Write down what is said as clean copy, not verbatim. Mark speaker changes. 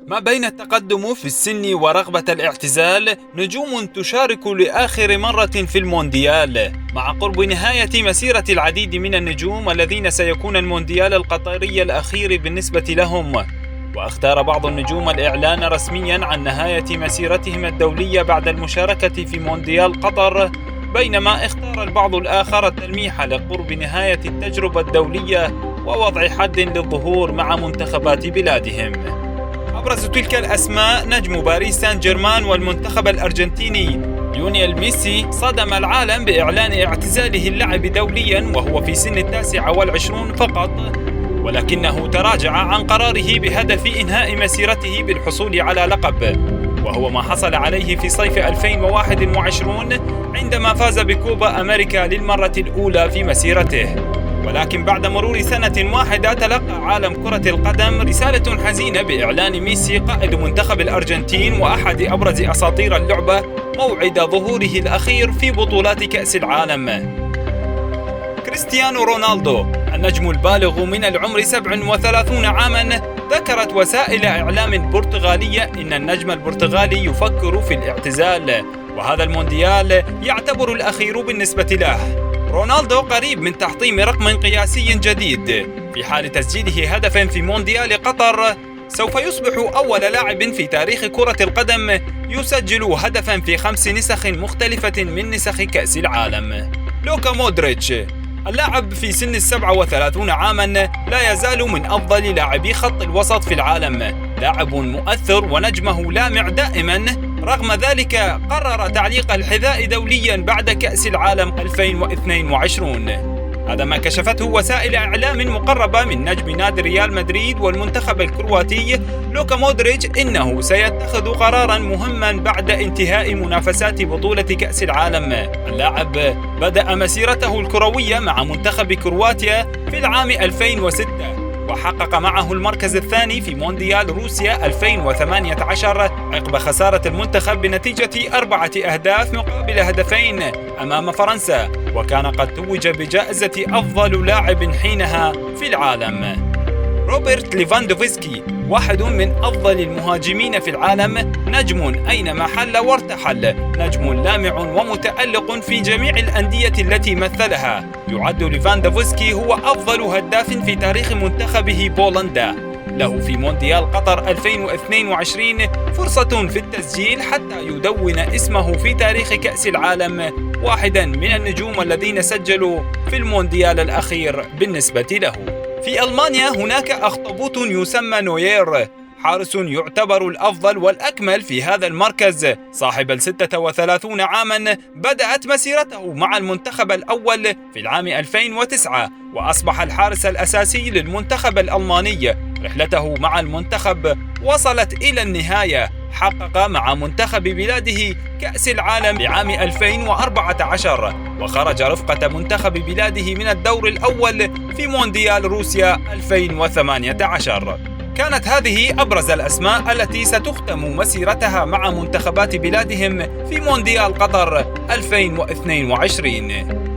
Speaker 1: ما بين التقدم في السن ورغبة الاعتزال، نجوم تشارك لآخر مرة في المونديال. مع قرب نهاية مسيرة العديد من النجوم الذين سيكون المونديال القطري الأخير بالنسبة لهم، واختار بعض النجوم الإعلان رسميا عن نهاية مسيرتهم الدولية بعد المشاركة في مونديال قطر، بينما اختار البعض الآخر التلميح لقرب نهاية التجربة الدولية ووضع حد للظهور مع منتخبات بلادهم. أبرز تلك الأسماء نجم باريس سان جيرمان والمنتخب الأرجنتيني ليونيل ميسي، صدم العالم بإعلان اعتزاله اللعب دوليا وهو في سن 29 فقط، ولكنه تراجع عن قراره بهدف إنهاء مسيرته بالحصول على لقب، وهو ما حصل عليه في صيف 2021 عندما فاز بكوبا أمريكا للمرة الأولى في مسيرته. ولكن بعد مرور سنة واحدة تلقى عالم كرة القدم رسالة حزينة بإعلان ميسي قائد منتخب الأرجنتين وأحد أبرز أساطير اللعبة موعد ظهوره الأخير في بطولات كأس العالم. كريستيانو رونالدو النجم البالغ من العمر 37 عاما، ذكرت وسائل إعلام برتغالية إن النجم البرتغالي يفكر في الاعتزال، وهذا المونديال يعتبر الأخير بالنسبة له. رونالدو قريب من تحطيم رقم قياسي جديد، في حال تسجيله هدفا في مونديال قطر سوف يصبح أول لاعب في تاريخ كرة القدم يسجل هدفا في 5 نسخ مختلفة من نسخ كأس العالم. لوكا مودريتش اللاعب في سن 37 عاما لا يزال من أفضل لاعبي خط الوسط في العالم، لاعب مؤثر ونجمه لامع دائما. رغم ذلك قرر تعليق الحذاء دوليا بعد كأس العالم 2022. هذا ما كشفته وسائل إعلام مقربة من نجم نادي ريال مدريد والمنتخب الكرواتي لوكا مودريتش إنه سيتخذ قرارا مهما بعد انتهاء منافسات بطولة كأس العالم. اللاعب بدأ مسيرته الكروية مع منتخب كرواتيا في العام 2006، وحقق معه المركز الثاني في مونديال روسيا 2018 عقب خسارة المنتخب بنتيجة 4 أهداف مقابل هدفين أمام فرنسا، وكان قد توج بجائزة أفضل لاعب حينها في العالم. روبرت ليفاندوفسكي واحد من أفضل المهاجمين في العالم، نجم أينما حل وارتحل، نجم لامع ومتألق في جميع الأندية التي مثلها. يعد ليفاندوفسكي هو أفضل هداف في تاريخ منتخبه بولندا. له في مونديال قطر 2022 فرصة في التسجيل حتى يدون اسمه في تاريخ كأس العالم، واحدا من النجوم الذين سجلوا في المونديال الأخير بالنسبة له. في ألمانيا هناك أخطبوط يسمى نوير، حارس يعتبر الأفضل والأكمل في هذا المركز. صاحب 36 عاما بدأت مسيرته مع المنتخب الأول في العام 2009، وأصبح الحارس الأساسي للمنتخب الألماني. رحلته مع المنتخب وصلت إلى النهاية، حقق مع منتخب بلاده كأس العالم لعام 2014، وخرج رفقة منتخب بلاده من الدور الأول في مونديال روسيا 2018. كانت هذه أبرز الأسماء التي ستختم مسيرتها مع منتخبات بلادهم في مونديال قطر 2022.